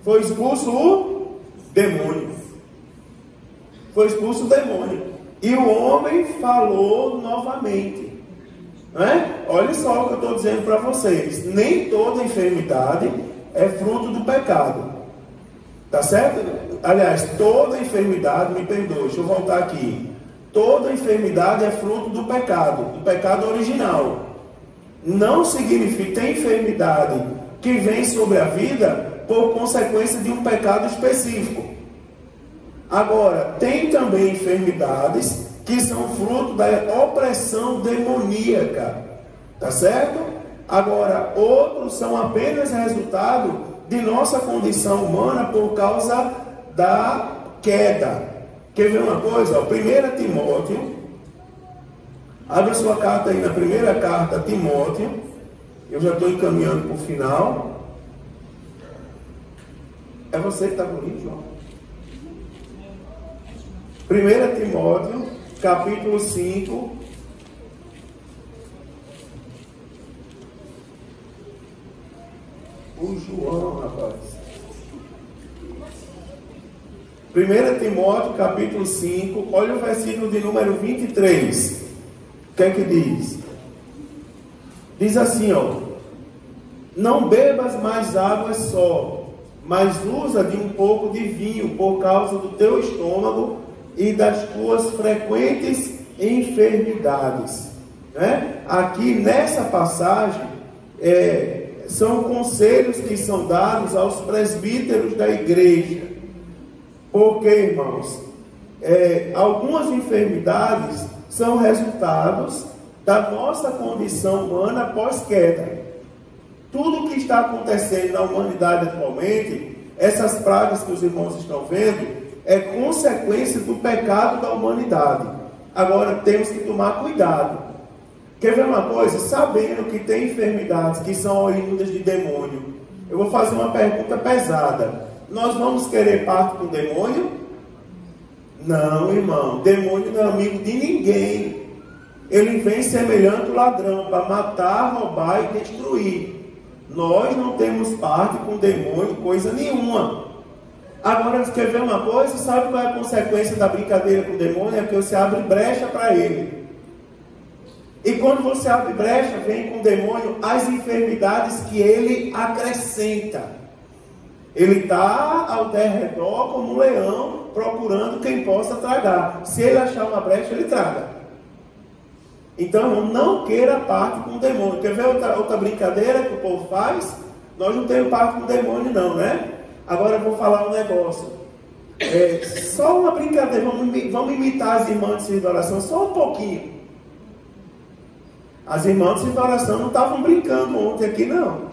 Foi expulso o demônio. Foi expulso o demônio. E o homem falou novamente. Não é? Olha só o que eu estou dizendo para vocês. Nem toda enfermidade é fruto do pecado. Tá certo? aliás, toda enfermidade, me perdoe, deixa eu voltar aqui. Toda enfermidade é fruto do pecado original. Não significa, tem enfermidade que vem sobre a vida por consequência de um pecado específico. Agora, tem também enfermidades que são fruto da opressão demoníaca, tá certo? Agora, outros são apenas resultado de nossa condição humana por causa da queda. Quer ver uma coisa? 1 Timóteo, abre sua carta aí na primeira carta a Timóteo, eu já estou encaminhando para o final. É você que está bonito, João? 1 Timóteo, capítulo 5. O João, rapaz. 1 Timóteo, capítulo 5. Olha o versículo de número 23. O que é que diz? Diz assim, ó. Não bebas mais água só, mas usa de um pouco de vinho por causa do teu estômago e das tuas frequentes enfermidades. Né? Aqui nessa passagem, são conselhos que são dados aos presbíteros da igreja. Porque, irmãos, algumas enfermidades são resultados da nossa condição humana pós-queda. Tudo que está acontecendo na humanidade atualmente, essas pragas que os irmãos estão vendo, é consequência do pecado da humanidade. Agora temos que tomar cuidado. Quer ver uma coisa? Sabendo que tem enfermidades que são oriundas de demônio, eu vou fazer uma pergunta pesada. Nós vamos querer pacto com o demônio? Não, irmão. Demônio não é amigo de ninguém. Ele vem semelhante ao ladrão para matar, roubar e destruir. Nós não temos parte com o demônio, coisa nenhuma. Agora, quer ver uma coisa? Sabe qual é a consequência da brincadeira com o demônio? É que você abre brecha para ele. E quando você abre brecha, vem com o demônio as enfermidades que ele acrescenta. Ele está ao derredor como um leão, procurando quem possa tragar. Se ele achar uma brecha, ele traga. Então, não queira parte com o demônio. Quer ver outra brincadeira que o povo faz? Nós não temos parte com o demônio não, né? Agora eu vou falar um negócio. Só uma brincadeira. Vamos imitar as irmãs de serviço de oração só um pouquinho. As irmãs de serviço de oração não estavam brincando ontem aqui, não.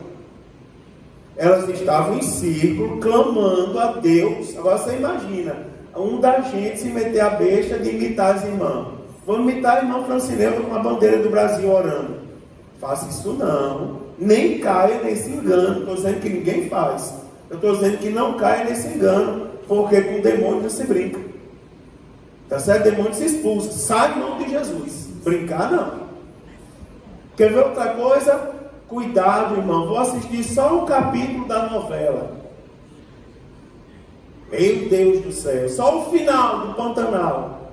Elas estavam em círculo, clamando a Deus. Agora você imagina, um da gente se meter a besta de imitar as irmãs. Vamos imitar a irmã Francineuta com a bandeira do Brasil orando. Faça isso não. Nem caia nesse engano. Estou dizendo que ninguém faz. Eu estou dizendo que não caia nesse engano, porque com o demônio não se brinca. Tá certo? O demônio se expulsa. Sai em nome de Jesus. Brincar não. Quer ver outra coisa? Cuidado, irmão. Vou assistir só um capítulo da novela. Meu Deus do céu. Só o final do Pantanal.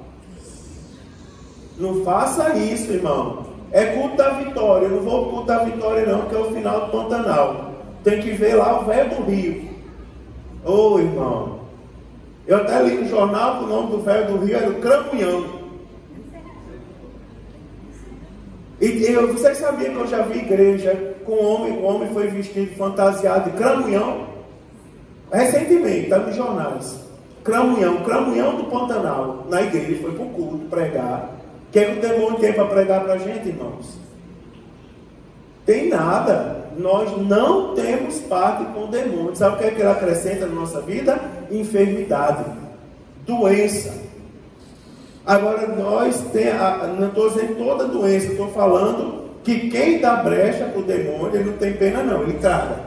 Não faça isso, irmão. É culto da vitória. Eu não vou pro culto da vitória não, que é o final do Pantanal. Tem que ver lá o velho do Rio. Ô, irmão. Eu até li no jornal que o nome do velho do Rio era o Cramunhão. E vocês sabiam que eu já vi igreja com um homem foi vestido fantasiado de cramunhão? Recentemente, está nos jornais. Cramunhão do Pantanal. Na igreja, foi para o culto pregar. O que é que o demônio tem para pregar para a gente, irmãos? Tem nada. Nós não temos parte com o demônio. Sabe o que é que ele acrescenta na nossa vida? Enfermidade, doença. Agora nós temos, não estou dizendo toda doença, estou falando que quem dá brecha para o demônio, ele não tem pena não, ele traga.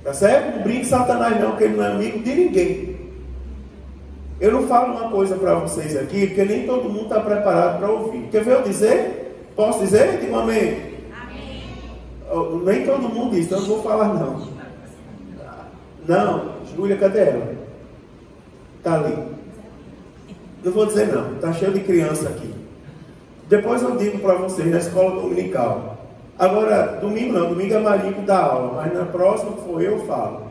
Tá certo? Não brinque Satanás não, porque ele não é amigo de ninguém. Eu não falo uma coisa para vocês aqui, porque nem todo mundo está preparado para ouvir. Quer ver eu dizer? Posso dizer? Diga um amém. Amém. Nem todo mundo diz, então eu não vou falar não. Não, Júlia, cadê ela? Está ali. Não vou dizer não, está cheio de criança aqui. Depois eu digo para vocês na escola dominical. Agora, domingo não, domingo é Marinho que dá aula, mas na próxima que for eu falo.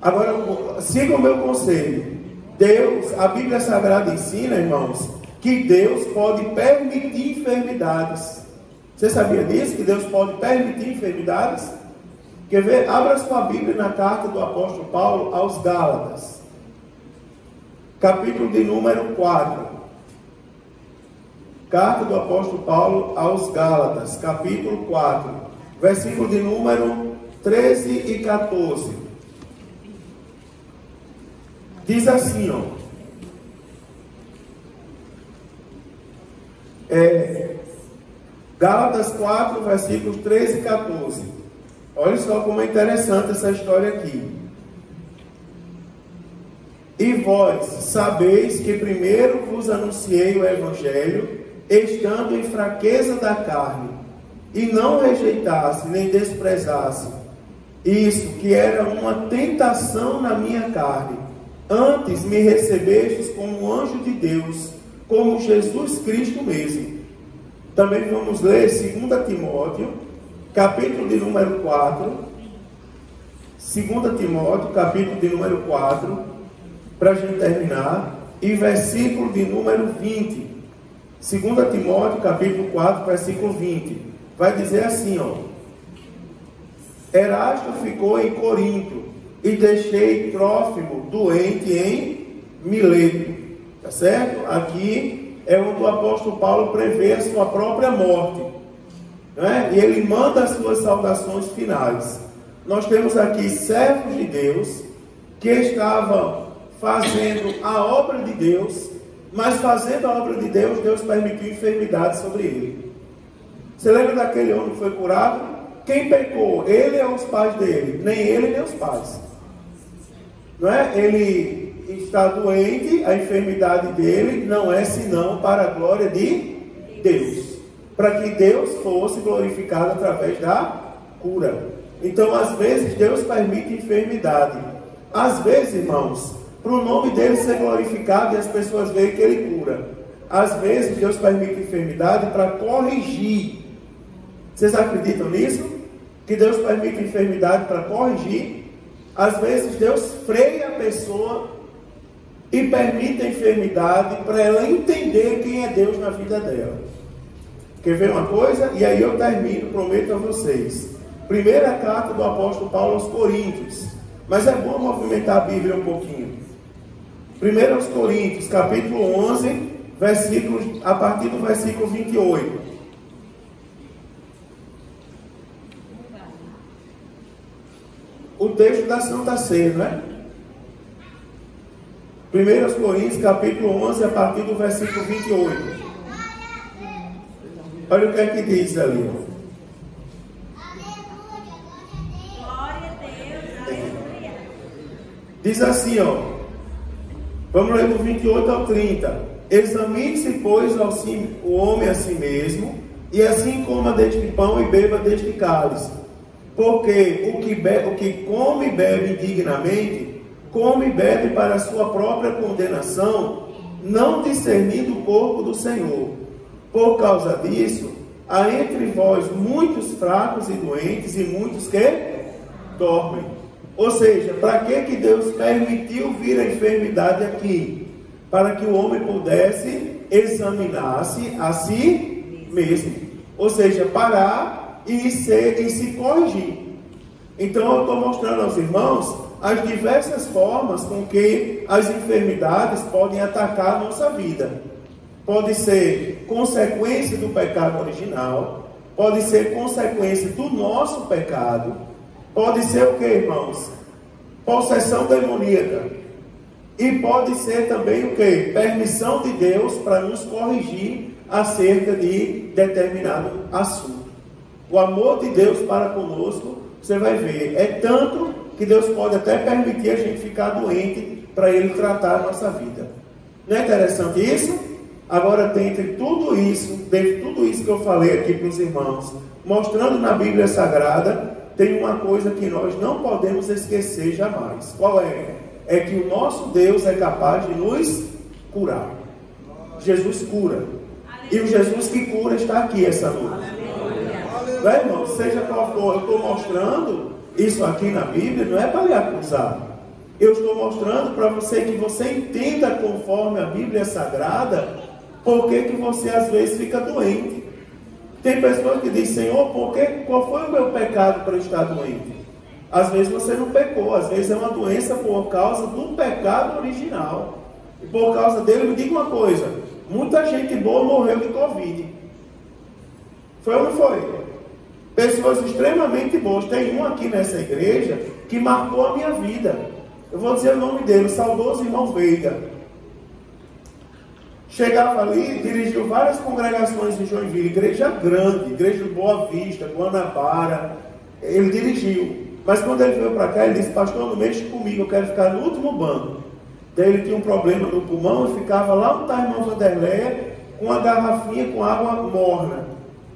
Agora, siga o meu conselho. Deus, a Bíblia Sagrada ensina, irmãos, que Deus pode permitir enfermidades. Você sabia disso? Que Deus pode permitir enfermidades? Quer ver? Abra sua Bíblia na carta do apóstolo Paulo aos Gálatas. Capítulo de número 4. Carta do apóstolo Paulo aos Gálatas, capítulo 4. Versículo de número 13 e 14. Diz assim, ó. Gálatas 4, versículos 13 e 14. Olha só como é interessante essa história aqui. E vós sabeis que primeiro vos anunciei o Evangelho, estando em fraqueza da carne, e não rejeitasse nem desprezasse isso, que era uma tentação na minha carne. Antes me recebestes como um anjo de Deus, como Jesus Cristo mesmo. Também vamos ler 2 Timóteo, capítulo de número 4. 2 Timóteo, capítulo de número 4, para a gente terminar, e versículo de número 20. 2 Timóteo, capítulo 4, versículo 20. Vai dizer assim, ó. Erasto ficou em Corinto, e deixei Trófimo doente em Mileto. Tá certo? Aqui é onde o apóstolo Paulo prevê a sua própria morte, né? E ele manda as suas saudações finais. Nós temos aqui servos de Deus que estavam fazendo a obra de Deus, mas fazendo a obra de Deus, Deus permitiu enfermidade sobre ele. Você lembra daquele homem que foi curado? Quem pecou? Ele ou os pais dele? Nem ele nem os pais. Não é? Ele está doente, a enfermidade dele não é senão para a glória de Deus, para que Deus fosse glorificado através da cura. Então, às vezes, Deus permite enfermidade. Às vezes, irmãos, para o nome dele ser glorificado e as pessoas veem que ele cura. Às vezes, Deus permite enfermidade para corrigir. Vocês acreditam nisso? Que Deus permite enfermidade para corrigir? Às vezes, Deus freia a pessoa e permite a enfermidade para ela entender quem é Deus na vida dela. Quer ver uma coisa? E aí eu termino, prometo a vocês. Primeira carta do apóstolo Paulo aos Coríntios. Mas é bom movimentar a Bíblia um pouquinho. 1 aos Coríntios, capítulo 11, versículos, a partir do versículo 28. O texto da Santa Ceia, não é? 1 aos Coríntios, capítulo 11, a partir do versículo 28. Olha o que é que diz ali. Diz assim, ó. Vamos ler do 28 ao 30. Examine-se, pois, o homem a si mesmo, e assim coma deste pão e beba deste cálice. Porque o que come e bebe indignamente, come e bebe para a sua própria condenação, não discernindo o corpo do Senhor. Por causa disso, há entre vós muitos fracos e doentes, e muitos que dormem. Ou seja, para que Deus permitiu vir a enfermidade aqui? Para que o homem pudesse examinar-se a si mesmo. Ou seja, parar e se corrigir. Então eu estou mostrando aos irmãos as diversas formas com que as enfermidades podem atacar a nossa vida. Pode ser consequência do pecado original, pode ser consequência do nosso pecado, pode ser o que, irmãos? Possessão demoníaca. E pode ser também o que? Permissão de Deus para nos corrigir acerca de determinado assunto. O amor de Deus para conosco, você vai ver, é tanto que Deus pode até permitir a gente ficar doente para Ele tratar a nossa vida. Não é interessante isso? Agora, dentre tudo isso que eu falei aqui para os irmãos, mostrando na Bíblia Sagrada, tem uma coisa que nós não podemos esquecer jamais. Qual é? É que o nosso Deus é capaz de nos curar. Jesus cura. E o Jesus que cura está aqui essa noite. Não é, irmão? Seja qual for, eu estou mostrando isso aqui na Bíblia, não é para lhe acusar. Eu estou mostrando para você que você entenda conforme a Bíblia Sagrada, por que você às vezes fica doente. Tem pessoas que dizem, Senhor, qual foi o meu pecado para eu estar doente? Às vezes você não pecou, às vezes é uma doença por causa do pecado original. E por causa dele, me diga uma coisa, muita gente boa morreu de Covid. Foi ou não foi? Pessoas extremamente boas. Tem um aqui nessa igreja que marcou a minha vida. Eu vou dizer o nome dele, o saudoso irmão Veiga. Chegava ali, dirigiu várias congregações em Joinville, igreja grande, igreja do Boa Vista, Guanabara. Ele dirigiu. Mas quando ele veio para cá, ele disse, pastor, não mexe comigo, eu quero ficar no último banco. Daí ele tinha um problema no pulmão e ficava lá no irmão Vanderleia com uma garrafinha com água morna.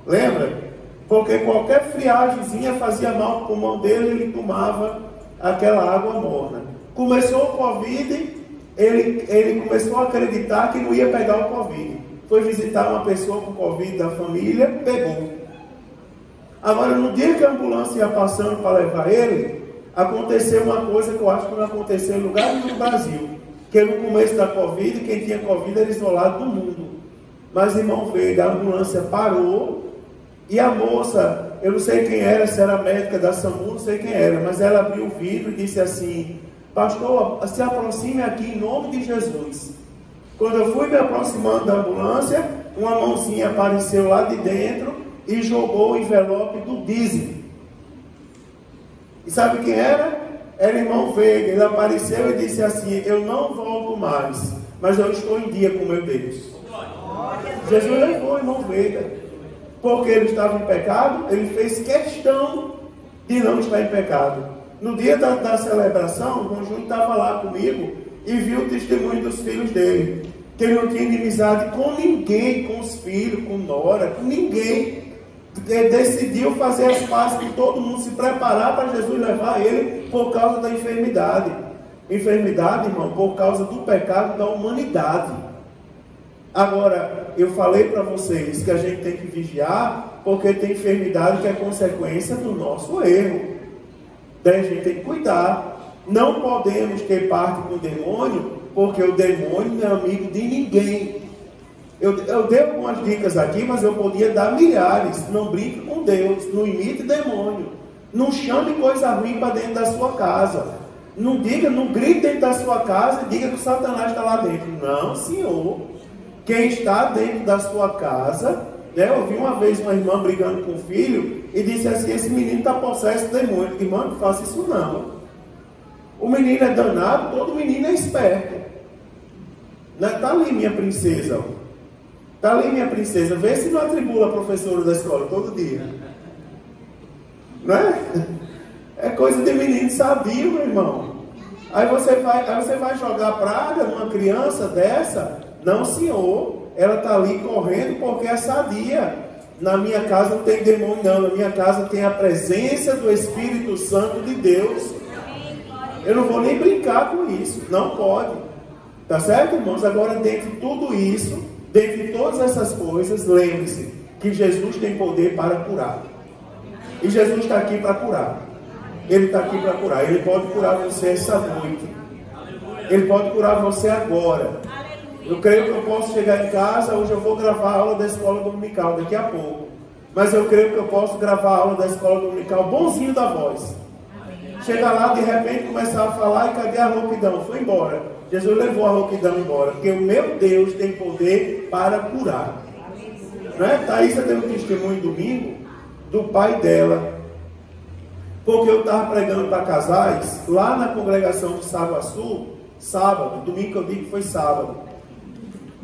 Lembra? Porque qualquer friagemzinha fazia mal para o pulmão dele, ele tomava aquela água morna. Começou o Covid, ele começou a acreditar que não ia pegar o Covid. Foi visitar uma pessoa com Covid da família, pegou. Agora, no dia que a ambulância ia passando para levar ele, aconteceu uma coisa que eu acho que não aconteceu em lugar nenhum no Brasil. Que no começo da Covid, quem tinha Covid era isolado do mundo. Mas, irmão, veio, a ambulância parou, e a moça, eu não sei quem era, se era médica da SAMU, não sei quem era, mas ela abriu o vidro e disse assim, pastor, se aproxime aqui em nome de Jesus. Quando eu fui me aproximando da ambulância, uma mãozinha apareceu lá de dentro e jogou o envelope do dízimo. E sabe quem era? Era o irmão Veiga. Ele apareceu e disse assim, eu não volto mais, mas eu estou em dia com meu Deus. Jesus levou o irmão Veiga. Porque ele estava em pecado, ele fez questão de não estar em pecado. No dia da celebração, o irmão Júnior estava lá comigo e viu o testemunho dos filhos dele. Que ele não tinha inimizade com ninguém, com os filhos, com Nora, com ninguém. Ele decidiu fazer as pazes com todo mundo, se preparar para Jesus levar ele por causa da enfermidade. Enfermidade, irmão, por causa do pecado da humanidade. Agora, eu falei para vocês que a gente tem que vigiar, porque tem enfermidade que é consequência do nosso erro. Daí a gente tem que cuidar. Não podemos ter parte com o demônio, porque o demônio não é amigo de ninguém. Eu dei algumas dicas aqui, mas eu podia dar milhares. Não brinque com Deus, não imite demônio. Não chame coisa ruim para dentro da sua casa. Não grite dentro da sua casa e diga que o Satanás está lá dentro. Não, senhor. Quem está dentro da sua casa, né? Eu vi uma vez uma irmã brigando com o filho e disse assim, esse menino está possesso de demônio. Irmã, não faça isso não. O menino é danado, todo menino é esperto. Está ali minha princesa. Está ali minha princesa. Vê se não atribula a professora da escola todo dia. Não é? É coisa de menino sadio, meu irmão. Aí você vai jogar praga numa criança dessa? Não, senhor, ela está ali correndo porque é sadia. Na minha casa não tem demônio, não. Na minha casa tem a presença do Espírito Santo de Deus. Eu não vou nem brincar com isso. Não pode. Tá certo, irmãos? Agora, dentro de tudo isso, dentro de todas essas coisas, lembre-se que Jesus tem poder para curar. E Jesus está aqui para curar. Ele está aqui para curar. Ele pode curar você essa noite. Ele pode curar você agora. Eu creio que eu posso chegar em casa, hoje eu vou gravar a aula da escola dominical, daqui a pouco. Mas eu creio que eu posso gravar a aula da escola dominical, bonzinho da voz. Chegar lá, de repente, começar a falar, e cadê a rouquidão? Foi embora. Jesus levou a rouquidão embora, porque o meu Deus tem poder para curar. Não é? Thaísa teve um testemunho domingo, do pai dela. Porque eu estava pregando para casais, lá na congregação de Saguaçu, sábado, domingo que eu digo que foi sábado.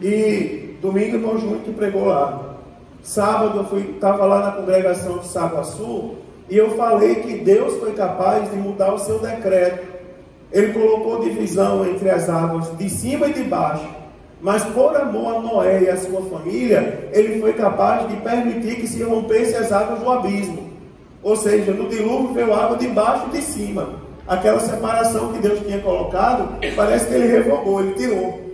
E domingo o irmão Júnior que pregou lá. Sábado eu estava lá na congregação de Saguaçu e eu falei que Deus foi capaz de mudar o seu decreto. Ele colocou divisão entre as águas de cima e de baixo. Mas por amor a Noé e a sua família, ele foi capaz de permitir que se rompesse as águas do abismo. Ou seja, no dilúvio veio água de baixo e de cima. Aquela separação que Deus tinha colocado, parece que ele revogou, ele tirou.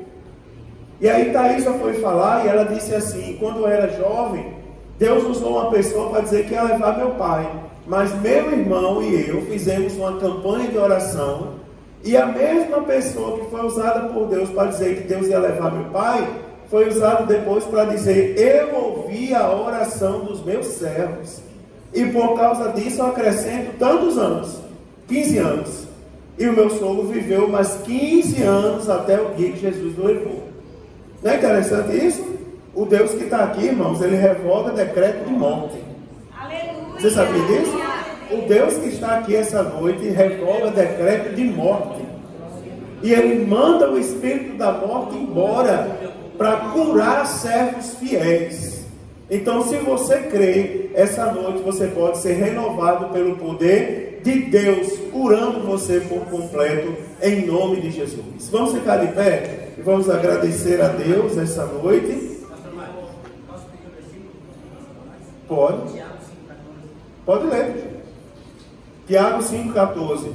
E aí Thaísa foi falar e ela disse assim, quando eu era jovem, Deus usou uma pessoa para dizer que ia levar meu pai. Mas meu irmão e eu fizemos uma campanha de oração E a mesma pessoa que foi usada por Deus para dizer que Deus ia levar meu pai, foi usado depois para dizer: eu ouvi a oração dos meus servos, e por causa disso eu acrescento tantos anos, 15 anos. E o meu sogro viveu mais 15 anos até o dia que Jesus o levou. Não é interessante isso? O Deus que está aqui, irmãos, ele revoga decreto de morte. Aleluia. Você sabia disso? O Deus que está aqui essa noite revoga decreto de morte. E ele manda o espírito da morte embora para curar servos fiéis. Então, se você crê, essa noite você pode ser renovado pelo poder de Deus, curando você por completo, em nome de Jesus. Vamos ficar de pé e vamos agradecer a Deus essa noite. Pode. Pode ler. Tiago 5,14.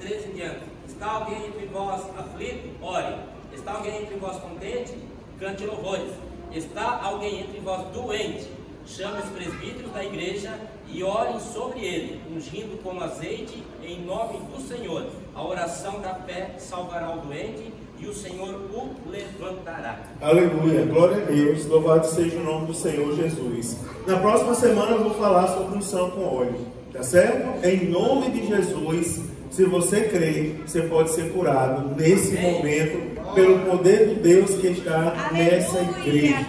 13 em diante. Está alguém entre vós aflito? Ore. Está alguém entre vós contente? Cante louvores. Está alguém entre vós doente? Chame os presbíteros da igreja e orem sobre ele, ungindo com azeite em nome do Senhor. A oração da fé salvará o doente e o Senhor o levantará. Aleluia, glória a Deus, louvado seja o nome do Senhor Jesus. Na próxima semana eu vou falar sobre unção com óleo, tá certo? Em nome de Jesus, se você crê, você pode ser curado nesse momento, pelo poder de Deus que está nessa igreja.